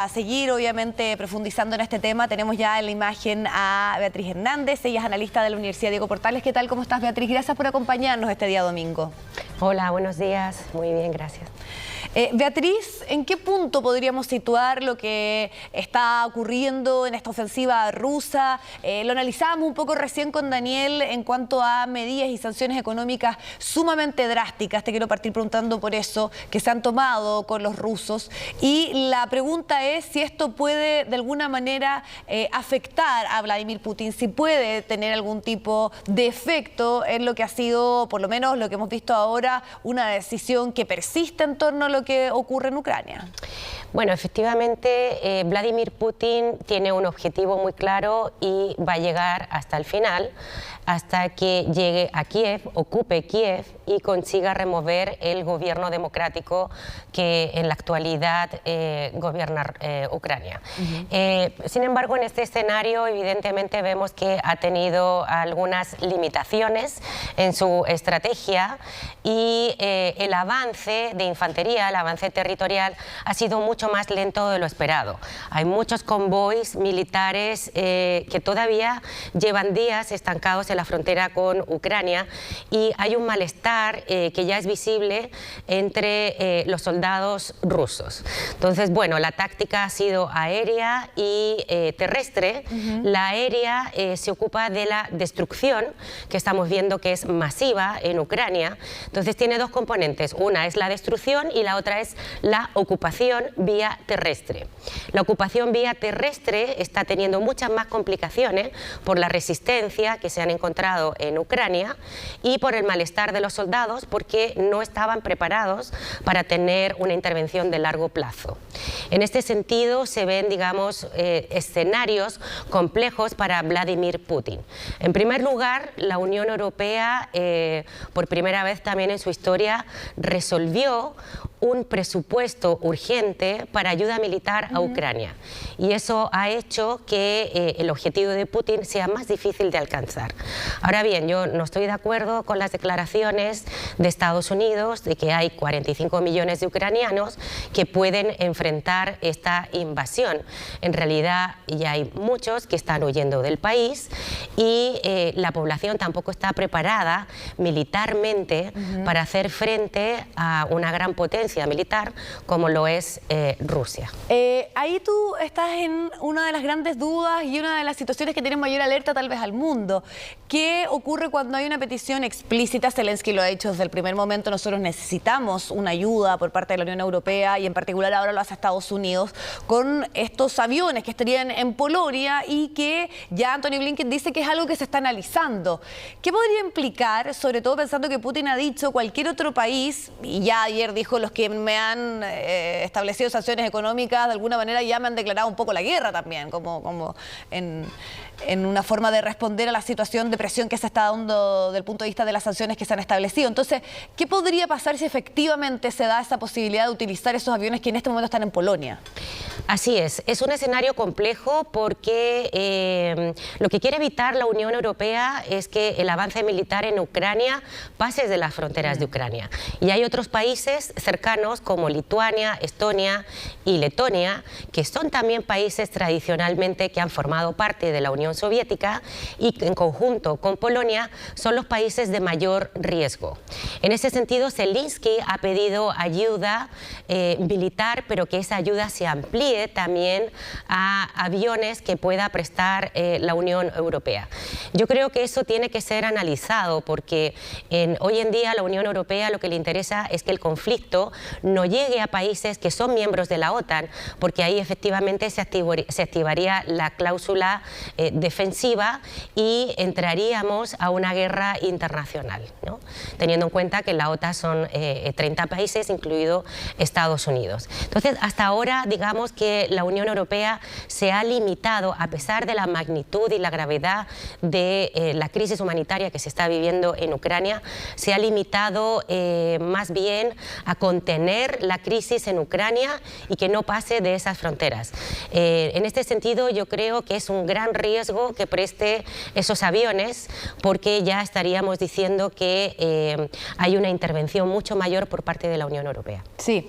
A seguir, obviamente, profundizando en este tema, tenemos ya en la imagen a Beatriz Hernández, ella es analista de la Universidad Diego Portales. ¿Qué tal? ¿Cómo estás, Beatriz? Gracias por acompañarnos este día domingo. Hola, buenos días. Muy bien, gracias. Beatriz, ¿en qué punto podríamos situar lo que está ocurriendo en esta ofensiva rusa? Lo analizábamos un poco recién con Daniel en cuanto a medidas y sanciones económicas sumamente drásticas. Te quiero partir preguntando por eso, que se han tomado con los rusos. Y la pregunta es si esto puede de alguna manera afectar a Vladimir Putin, si puede tener algún tipo de efecto en lo que ha sido, por lo menos lo que hemos visto ahora, una decisión que persiste en torno a lo que ocurre en Ucrania. Bueno, efectivamente, Vladimir Putin tiene un objetivo muy claro y va a llegar hasta el final, hasta que llegue a Kiev, ocupe Kiev y consiga remover el gobierno democrático que en la actualidad gobierna Ucrania. Sin embargo, en este escenario, evidentemente, vemos que ha tenido algunas limitaciones en su estrategia y el avance de infantería, el avance territorial, ha sido mucho más lento de lo esperado. Hay muchos convoys militares que todavía llevan días estancados en la frontera con Ucrania y hay un malestar que ya es visible entre los soldados rusos. Entonces, bueno, la táctica ha sido aérea y terrestre. La aérea se ocupa de la destrucción, que estamos viendo que es masiva en Ucrania. Entonces tiene dos componentes, una es la destrucción y la otra es la ocupación vía terrestre. La ocupación vía terrestre está teniendo muchas más complicaciones por la resistencia que se han encontrado en Ucrania y por el malestar de los soldados porque no estaban preparados para tener una intervención de largo plazo. En este sentido se ven, digamos, escenarios complejos para Vladimir Putin. En primer lugar, la Unión Europea, por primera vez también en su historia, resolvió un presupuesto urgente para ayuda militar a Ucrania. Y eso ha hecho que el objetivo de Putin sea más difícil de alcanzar. Ahora bien, yo no estoy de acuerdo con las declaraciones de Estados Unidos de que hay 45 millones de ucranianos que pueden enfrentar esta invasión. En realidad ya hay muchos que están huyendo del país y la población tampoco está preparada militarmente para hacer frente a una gran potencia militar como lo es Rusia. Ahí tú estás en una de las grandes dudas y una de las situaciones que tienen mayor alerta tal vez al mundo. ¿Qué ocurre cuando hay una petición explícita? Zelensky lo ha dicho desde el primer momento, nosotros necesitamos una ayuda por parte de la Unión Europea y en particular ahora lo hace Estados Unidos con estos aviones que estarían en Polonia y que ya Antony Blinken dice que es algo que se está analizando. ¿Qué podría implicar, sobre todo pensando que Putin ha dicho cualquier otro país, y ya ayer dijo los que me han establecido sanciones económicas de alguna manera ya me han declarado un poco la guerra también, como en una forma de responder a la situación de presión que se está dando desde el punto de vista de las sanciones que se han establecido? Entonces, ¿qué podría pasar si efectivamente se da esa posibilidad de utilizar esos aviones que en este momento están en Polonia? Así es un escenario complejo porque lo que quiere evitar la Unión Europea es que el avance militar en Ucrania pase de las fronteras de Ucrania. Y hay otros países cercanos como Lituania, Estonia y Letonia, que son también países tradicionalmente que han formado parte de la Unión Soviética y en conjunto con Polonia son los países de mayor riesgo. En ese sentido, Zelensky ha pedido ayuda militar, pero que esa ayuda se amplíe también a aviones que pueda prestar la Unión Europea. Yo creo que eso tiene que ser analizado porque hoy en día la Unión Europea lo que le interesa es que el conflicto no llegue a países que son miembros de la OTAN, porque ahí efectivamente se activaría la cláusula defensiva y entraríamos a una guerra internacional, ¿no? Teniendo en cuenta que la OTAN son 30 países, incluido Estados Unidos. Entonces, hasta ahora, digamos que la Unión Europea se ha limitado, a pesar de la magnitud y la gravedad de la crisis humanitaria que se está viviendo en Ucrania, se ha limitado más bien a contener la crisis en Ucrania y que no pase de esas fronteras. En este sentido, yo creo que es un gran riesgo que preste esos aviones, porque ya estaríamos diciendo que hay una intervención mucho mayor por parte de la Unión Europea. Sí.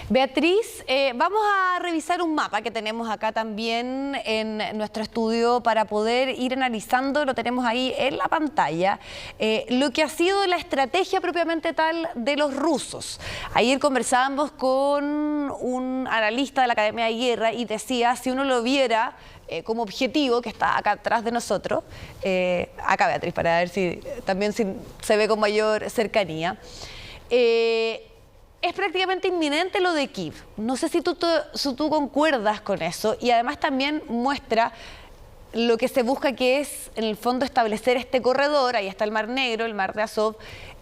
Beatriz, vamos a revisar mostrar un mapa que tenemos acá también en nuestro estudio para poder ir analizando, lo tenemos ahí en la pantalla, lo que ha sido la estrategia propiamente tal de los rusos. Ayer conversábamos con un analista de la Academia de Guerra y decía, si uno lo viera como objetivo, que está acá atrás de nosotros, acá Beatriz, para ver si también se ve con mayor cercanía, es prácticamente inminente lo de Kyiv. No sé si tú concuerdas con eso, y además también muestra lo que se busca, que es en el fondo establecer este corredor. Ahí está el Mar Negro, el Mar de Azov.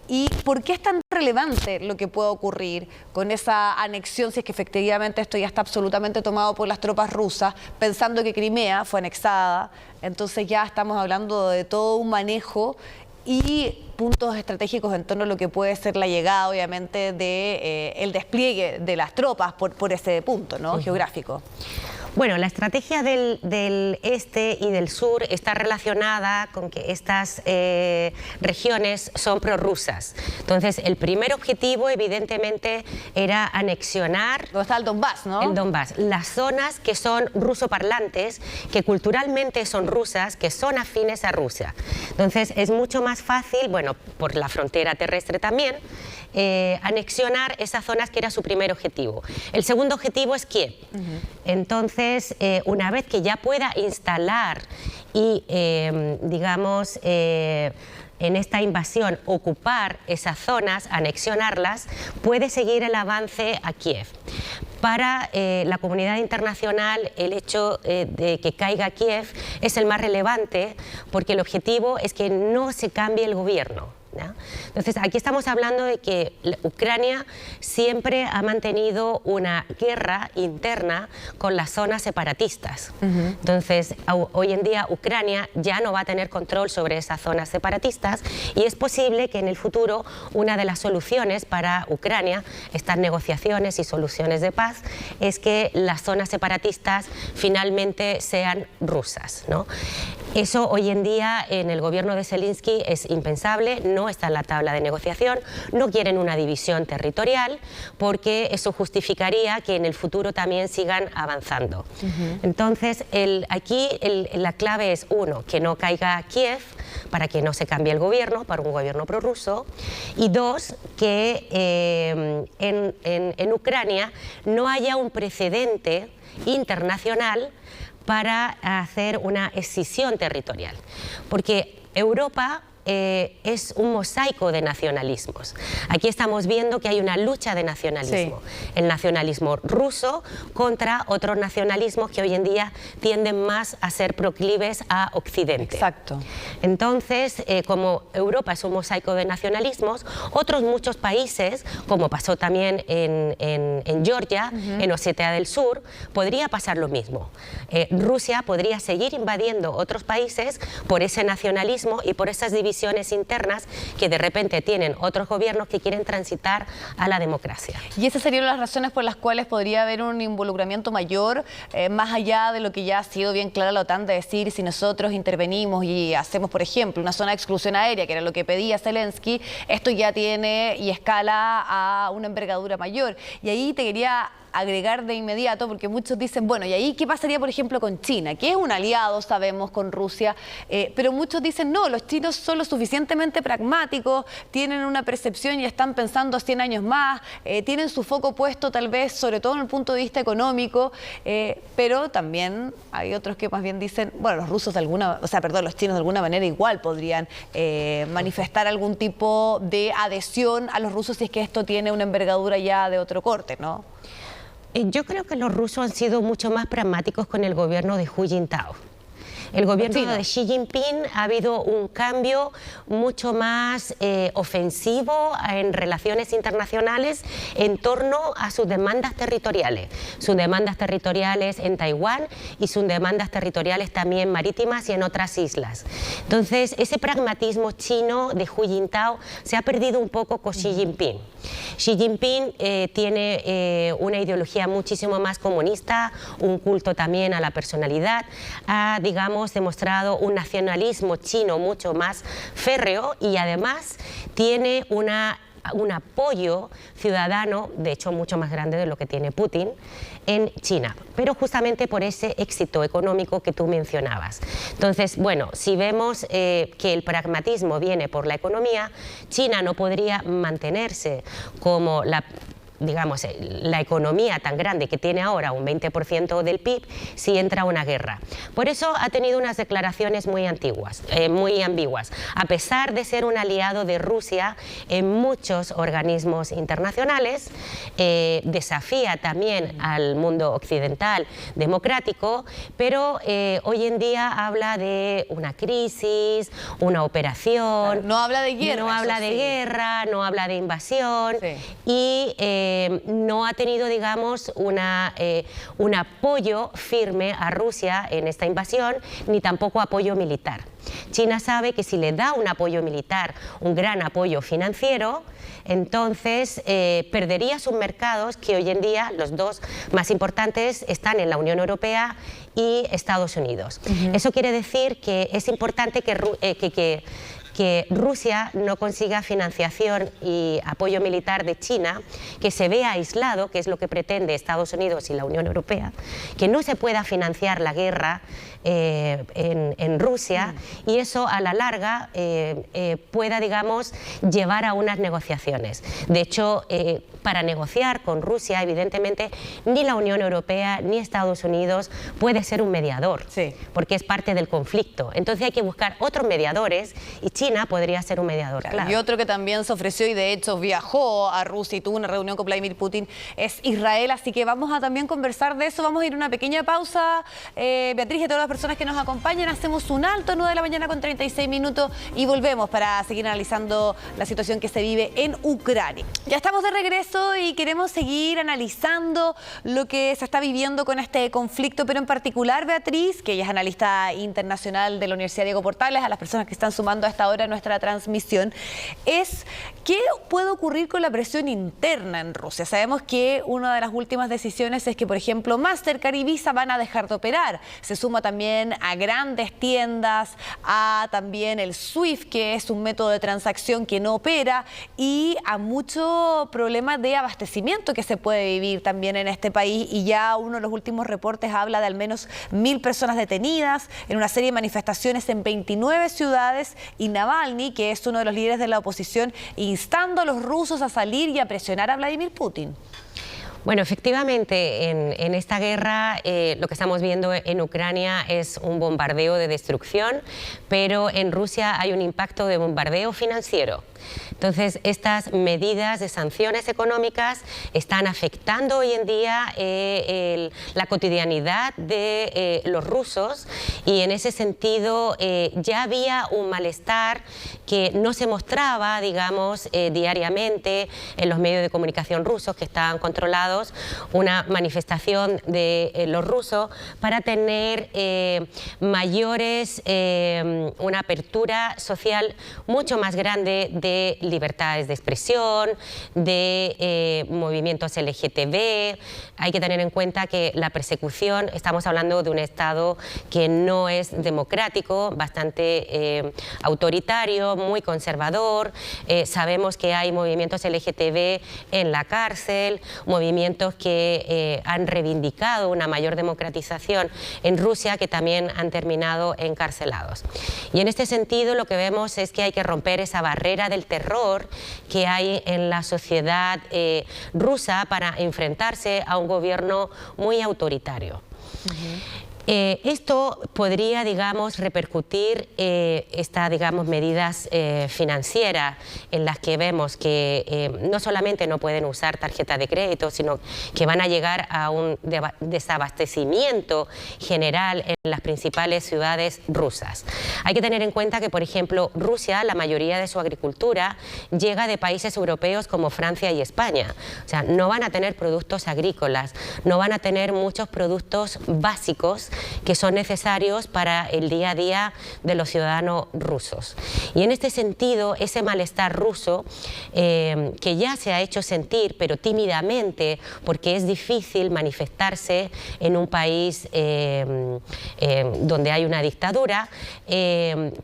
¿Y por qué es tan relevante lo que pueda ocurrir con esa anexión, si es que efectivamente esto ya está absolutamente tomado por las tropas rusas, pensando que Crimea fue anexada? Entonces ya estamos hablando de todo un manejo y puntos estratégicos en torno a lo que puede ser la llegada, obviamente, de el despliegue de las tropas por ese punto, ¿no? Geográfico. Bueno, la estrategia del este y del sur está relacionada con que estas regiones son prorrusas. Entonces, el primer objetivo, evidentemente, era anexionar... ¿Dónde está el Donbass, no? El Donbass. Las zonas que son rusoparlantes, que culturalmente son rusas, que son afines a Rusia. Entonces, es mucho más fácil, bueno, por la frontera terrestre también, anexionar esas zonas, que era su primer objetivo. El segundo objetivo es Kiev. Entonces, una vez que ya pueda instalar y, digamos, en esta invasión ocupar esas zonas, anexionarlas, puede seguir el avance a Kiev. Para la comunidad internacional, el hecho de que caiga Kiev es el más relevante, porque el objetivo es que no se cambie el gobierno, ¿no? Entonces, aquí estamos hablando de que Ucrania siempre ha mantenido una guerra interna con las zonas separatistas. Entonces, hoy en día Ucrania ya no va a tener control sobre esas zonas separatistas, y es posible que en el futuro una de las soluciones para Ucrania, estas negociaciones y soluciones de paz, es que las zonas separatistas finalmente sean rusas, ¿no? Eso hoy en día en el gobierno de Zelensky es impensable, no está en la tabla de negociación, no quieren una división territorial, porque eso justificaría que en el futuro también sigan avanzando. Entonces, aquí la clave es, uno, que no caiga Kiev, para que no se cambie el gobierno, para un gobierno prorruso, y dos, que en Ucrania no haya un precedente internacional para hacer una escisión territorial, porque Europa es un mosaico de nacionalismos. Aquí estamos viendo que hay una lucha de nacionalismo. Sí. El nacionalismo ruso contra otros nacionalismos que hoy en día tienden más a ser proclives a Occidente. Exacto. Entonces, como Europa es un mosaico de nacionalismos, otros muchos países, como pasó también en Georgia, en Osetia del Sur, podría pasar lo mismo. Rusia podría seguir invadiendo otros países por ese nacionalismo y por esas divisiones internas que de repente tienen otros gobiernos que quieren transitar a la democracia. Y esas serían las razones por las cuales podría haber un involucramiento mayor, más allá de lo que ya ha sido bien clara la OTAN, de decir, si nosotros intervenimos y hacemos, por ejemplo, una zona de exclusión aérea, que era lo que pedía Zelensky, esto ya tiene y escala a una envergadura mayor. Y ahí te quería agregar de inmediato, porque muchos dicen, bueno, ¿y ahí qué pasaría, por ejemplo, con China? Que es un aliado, sabemos, con Rusia, pero muchos dicen, no, los chinos son lo suficientemente pragmáticos, tienen una percepción y están pensando 100 años más, tienen su foco puesto tal vez, sobre todo en el punto de vista económico, pero también hay otros que más bien dicen, bueno, los rusos de alguna, los chinos de alguna manera igual podrían manifestar algún tipo de adhesión a los rusos si es que esto tiene una envergadura ya de otro corte, ¿no? Yo creo que los rusos han sido mucho más pragmáticos con el gobierno de Hu Jintao. El gobierno de Xi Jinping ha habido un cambio mucho más ofensivo en relaciones internacionales en torno a sus demandas territoriales en Taiwán y sus demandas territoriales también marítimas y en otras islas. Entonces, ese pragmatismo chino de Hu Jintao se ha perdido un poco con Xi Jinping. Xi Jinping tiene una ideología muchísimo más comunista, un culto también a la personalidad, ha, digamos, demostrado un nacionalismo chino mucho más férreo y además tiene una un apoyo ciudadano, de hecho mucho más grande de lo que tiene Putin en China, pero justamente por ese éxito económico que tú mencionabas. Entonces, bueno, si vemos que el pragmatismo viene por la economía, China no podría mantenerse como digamos, la economía tan grande que tiene ahora, un 20% del PIB, si entra una guerra. Por eso ha tenido unas declaraciones muy ambiguas. A pesar de ser un aliado de Rusia en muchos organismos internacionales, desafía también al mundo occidental democrático, pero hoy en día habla de una crisis, una operación. No habla de guerra. No habla de guerra, no habla de invasión, y no ha tenido, digamos, un apoyo firme a Rusia en esta invasión, ni tampoco apoyo militar. China sabe que si le da un apoyo militar, un gran apoyo financiero, entonces perdería sus mercados, que hoy en día los dos más importantes están en la Unión Europea y Estados Unidos. Eso quiere decir que es importante que Rusia no consiga financiación y apoyo militar de China, que se vea aislado, que es lo que pretende Estados Unidos y la Unión Europea, que no se pueda financiar la guerra en Rusia, y eso a la larga pueda, digamos, llevar a unas negociaciones. De hecho, para negociar con Rusia, evidentemente, ni la Unión Europea ni Estados Unidos puede ser un mediador, porque es parte del conflicto. Entonces hay que buscar otros mediadores, y China podría ser un mediador. Claro. Y otro que también se ofreció y de hecho viajó a Rusia y tuvo una reunión con Vladimir Putin es Israel, así que vamos a también conversar de eso. Vamos a ir a una pequeña pausa, Beatriz, y a todas las personas que nos acompañan, hacemos un alto, 9 de la mañana con 36 minutos, y volvemos para seguir analizando la situación que se vive en Ucrania. Ya estamos de regreso y queremos seguir analizando lo que se está viviendo con este conflicto, pero en particular, Beatriz, que ella es analista internacional de la Universidad Diego Portales, a las personas que están sumando a esta hora a nuestra transmisión, es ¿qué puede ocurrir con la presión interna en Rusia? Sabemos que una de las últimas decisiones es que, por ejemplo, Mastercard y Visa van a dejar de operar. Se suma también a grandes tiendas, a también el SWIFT, que es un método de transacción que no opera, y a mucho problema de abastecimiento que se puede vivir también en este país, y ya uno de los últimos reportes habla de al menos 1000 personas detenidas en una serie de manifestaciones en 29 ciudades, y Navalny, que es uno de los líderes de la oposición, instando a los rusos a salir y a presionar a Vladimir Putin. Bueno, efectivamente, en esta guerra lo que estamos viendo en Ucrania es un bombardeo de destrucción, pero en Rusia hay un impacto de bombardeo financiero. Entonces, estas medidas de sanciones económicas están afectando hoy en día la cotidianidad de los rusos, y en ese sentido ya había un malestar que no se mostraba, digamos, diariamente en los medios de comunicación rusos que estaban controlados, una manifestación de los rusos para tener una apertura social mucho más grande de libertades de expresión, de movimientos LGTB. Hay que tener en cuenta que la persecución, estamos hablando de un Estado que no es democrático, bastante autoritario, muy conservador. Sabemos que hay movimientos LGTB en la cárcel, movimientos que han reivindicado una mayor democratización en Rusia, que también han terminado encarcelados. Y en este sentido lo que vemos es que hay que romper esa barrera del terror que hay en la sociedad rusa para enfrentarse a un gobierno muy autoritario. Esto podría, digamos, repercutir estas, digamos, medidas financieras en las que vemos que no solamente no pueden usar tarjeta de crédito, sino que van a llegar a un desabastecimiento general en las principales ciudades rusas. Hay que tener en cuenta que, por ejemplo, Rusia, la mayoría de su agricultura llega de países europeos como Francia y España. O sea, no van a tener productos agrícolas, no van a tener muchos productos básicos que son necesarios para el día a día de los ciudadanos rusos. Y en este sentido, ese malestar ruso, que ya se ha hecho sentir, pero tímidamente, porque es difícil manifestarse en un país donde hay una dictadura,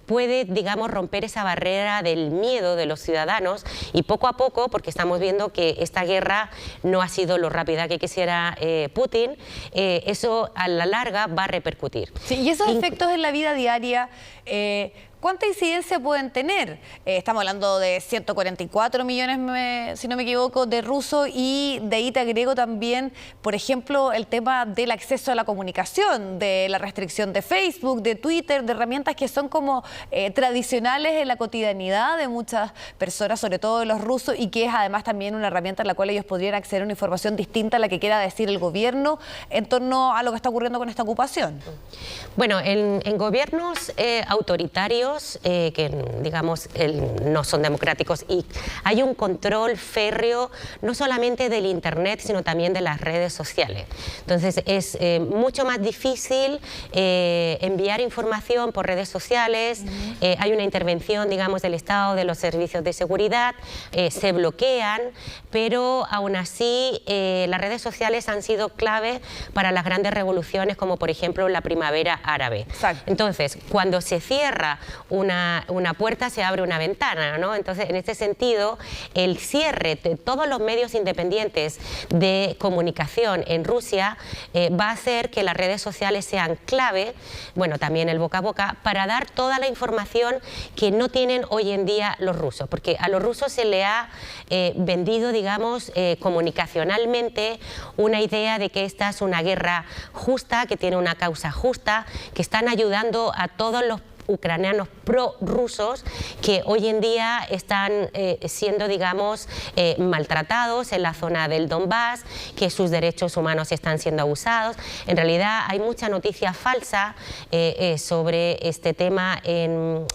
puede, digamos, romper esa barrera del miedo de los ciudadanos, y poco a poco, porque estamos viendo que esta guerra no ha sido lo rápida que quisiera Putin, eso a la larga va a repercutir. Sí, y esos efectos en la vida diaria, ¿cuánta incidencia pueden tener? Estamos hablando de 144 millones, si no me equivoco, de rusos, y de ahí te agrego también, por ejemplo, el tema del acceso a la comunicación, de la restricción de Facebook, de Twitter, de herramientas que son como tradicionales en la cotidianidad de muchas personas, sobre todo de los rusos, y que es además también una herramienta en la cual ellos podrían acceder a una información distinta a la que quiera decir el gobierno en torno a lo que está ocurriendo con esta ocupación. Bueno, en gobiernos autoritarios, que digamos no son democráticos, y hay un control férreo no solamente del internet sino también de las redes sociales. Entonces es mucho más difícil enviar información por redes sociales. Hay una intervención, digamos, del Estado, de los servicios de seguridad, se bloquean, pero aún así las redes sociales han sido clave para las grandes revoluciones, como por ejemplo la primavera árabe. Exacto. Entonces, cuando se cierra una puerta, se abre una ventana, ¿no? Entonces, en este sentido, el cierre de todos los medios independientes de comunicación en Rusia va a hacer que las redes sociales sean clave, bueno, también el boca a boca, para dar toda la información que no tienen hoy en día los rusos, porque a los rusos se le ha vendido, digamos, comunicacionalmente una idea de que esta es una guerra justa, que tiene una causa justa, que están ayudando a todos los ucranianos prorrusos que hoy en día están siendo, digamos, maltratados en la zona del Donbass, que sus derechos humanos están siendo abusados. En realidad hay mucha noticia falsa sobre este tema en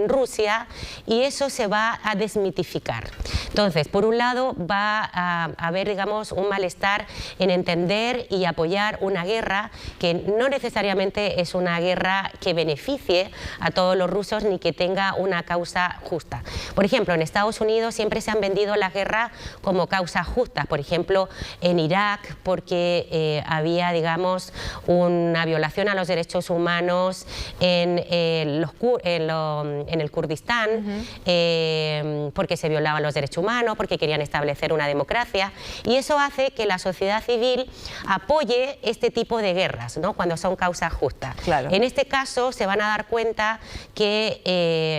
Rusia, y eso se va a desmitificar. Entonces, por un lado, va a haber, digamos, un malestar en entender y apoyar una guerra que no necesariamente es una guerra que beneficie a todos los rusos ni que tenga una causa justa. Por ejemplo, en Estados Unidos siempre se han vendido la guerra como causa justa. Por ejemplo, en Irak, porque había, digamos, una violación a los derechos humanos en el Kurdistán, porque se violaban los derechos humanos, porque querían establecer una democracia, y eso hace que la sociedad civil apoye este tipo de guerras, ¿no?, cuando son causas justas. Claro. En este caso se van a dar cuenta que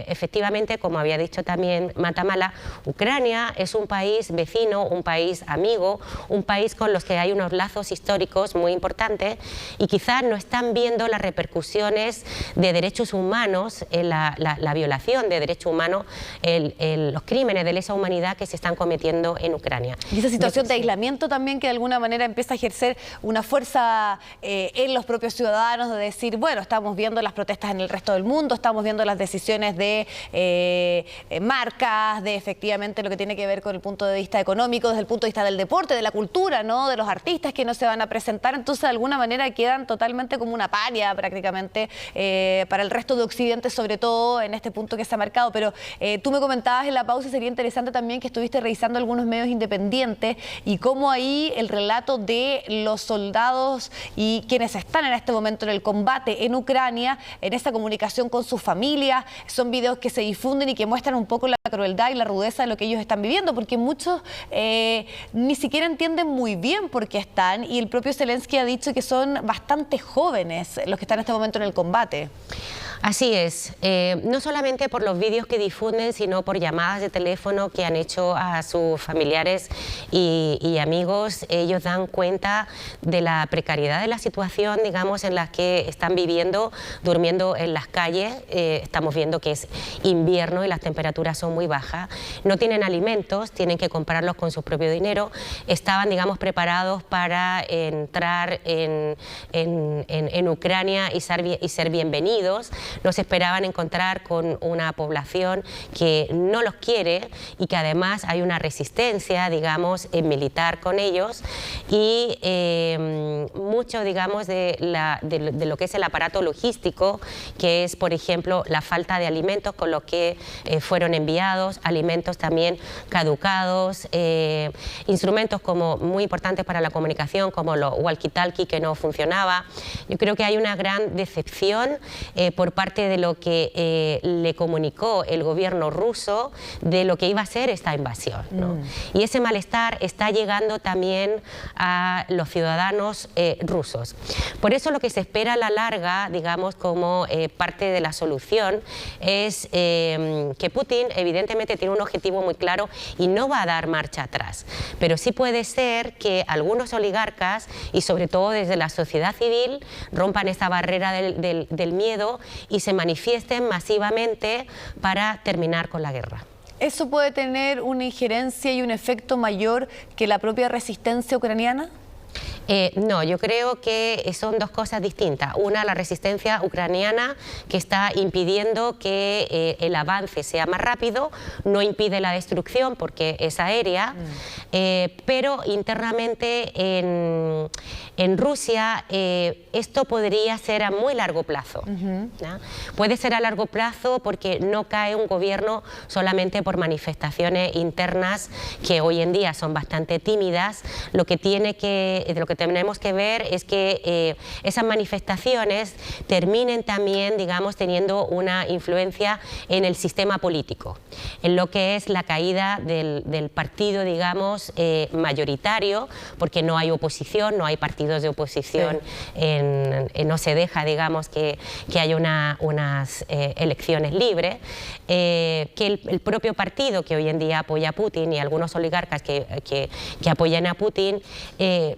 efectivamente, como había dicho también Matamala, Ucrania es un país vecino, un país amigo, un país con los que hay unos lazos históricos muy importantes, y quizás no están viendo las repercusiones de derechos humanos, la violación de derechos humanos, los crímenes de lesa humanidad que se están cometiendo en Ucrania. Y esa situación de aislamiento también, que de alguna manera empieza a ejercer una fuerza en los propios ciudadanos, de decir, bueno, estamos viendo las protestas en el resto del mundo, estamos viendo las decisiones de marcas, de efectivamente lo que tiene que ver con el punto de vista económico, desde el punto de vista del deporte, de la cultura, ¿no?, de los artistas que no se van a presentar. Entonces, de alguna manera quedan totalmente como una paria prácticamente para el resto de Occidente, sobre todo en este punto que se ha marcado. Pero tú me comentabas en la pausa, y sería interesante también que estuviste revisando algunos medios independientes y cómo ahí el relato de los soldados y quienes están en este momento en el combate en Ucrania, en esa comunicación con sus familias, son videos que se difunden y que muestran un poco la crueldad y la rudeza de lo que ellos están viviendo, porque muchos ni siquiera entienden muy bien por qué están, y el propio Zelensky ha dicho que son bastante jóvenes los que están en este momento en el combate. Así es, no solamente por los vídeos que difunden, sino por llamadas de teléfono que han hecho a sus familiares y amigos. Ellos dan cuenta de la precariedad de la situación, digamos, en la que están viviendo, durmiendo en las calles. Estamos viendo que es invierno y las temperaturas son muy bajas. No tienen alimentos, tienen que comprarlos con su propio dinero. Estaban, digamos, preparados para entrar en Ucrania y ser bienvenidos, no se esperaban encontrar con una población que no los quiere y que además hay una resistencia, digamos, militar con ellos y mucho, digamos, de lo que es el aparato logístico, que es, por ejemplo, la falta de alimentos con los que fueron enviados, alimentos también caducados, instrumentos como muy importantes para la comunicación, como los walkie-talkie que no funcionaba. Yo creo que hay una gran decepción por parte de lo que le comunicó el gobierno ruso de lo que iba a ser esta invasión, ¿no? Y ese malestar está llegando también a los ciudadanos rusos. Por eso lo que se espera a la larga, digamos, como parte de la solución es que Putin evidentemente tiene un objetivo muy claro y no va a dar marcha atrás, pero sí puede ser que algunos oligarcas y sobre todo desde la sociedad civil rompan esa barrera del miedo y se manifiesten masivamente para terminar con la guerra. ¿Eso puede tener una injerencia y un efecto mayor que la propia resistencia ucraniana? No, yo creo que son dos cosas distintas. Una, la resistencia ucraniana, que está impidiendo que el avance sea más rápido, no impide la destrucción porque es aérea, pero internamente en Rusia esto podría ser a muy largo plazo. ¿No? Puede ser a largo plazo porque no cae un gobierno solamente por manifestaciones internas que hoy en día son bastante tímidas. Lo que tenemos que ver es que esas manifestaciones terminen también, digamos, teniendo una influencia en el sistema político, en lo que es la caída del partido, digamos, mayoritario, porque no hay oposición, no hay partidos de oposición, no se deja, digamos, que haya unas elecciones libres, que el propio partido que hoy en día apoya a Putin y algunos oligarcas que apoyan a Putin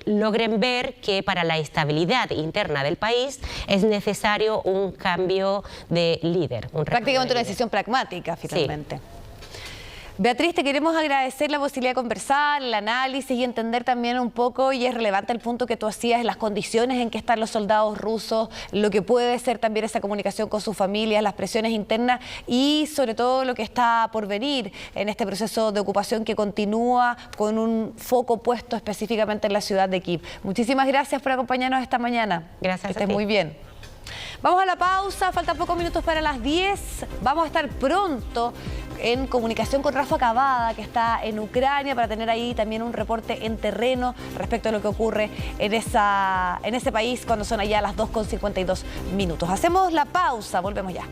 logren ver que para la estabilidad interna del país es necesario un cambio de líder. Prácticamente una decisión pragmática, finalmente. Sí. Beatriz, te queremos agradecer la posibilidad de conversar, el análisis y entender también un poco, y es relevante el punto que tú hacías, las condiciones en que están los soldados rusos, lo que puede ser también esa comunicación con sus familias, las presiones internas y sobre todo lo que está por venir en este proceso de ocupación que continúa con un foco puesto específicamente en la ciudad de Kyiv. Muchísimas gracias por acompañarnos esta mañana. Gracias. Que estés muy bien. Vamos a la pausa, faltan pocos minutos para las 10. Vamos a estar pronto en comunicación con Rafa Cavada, que está en Ucrania, para tener ahí también un reporte en terreno respecto a lo que ocurre en ese país cuando son allá las 2:52. Hacemos la pausa, volvemos ya.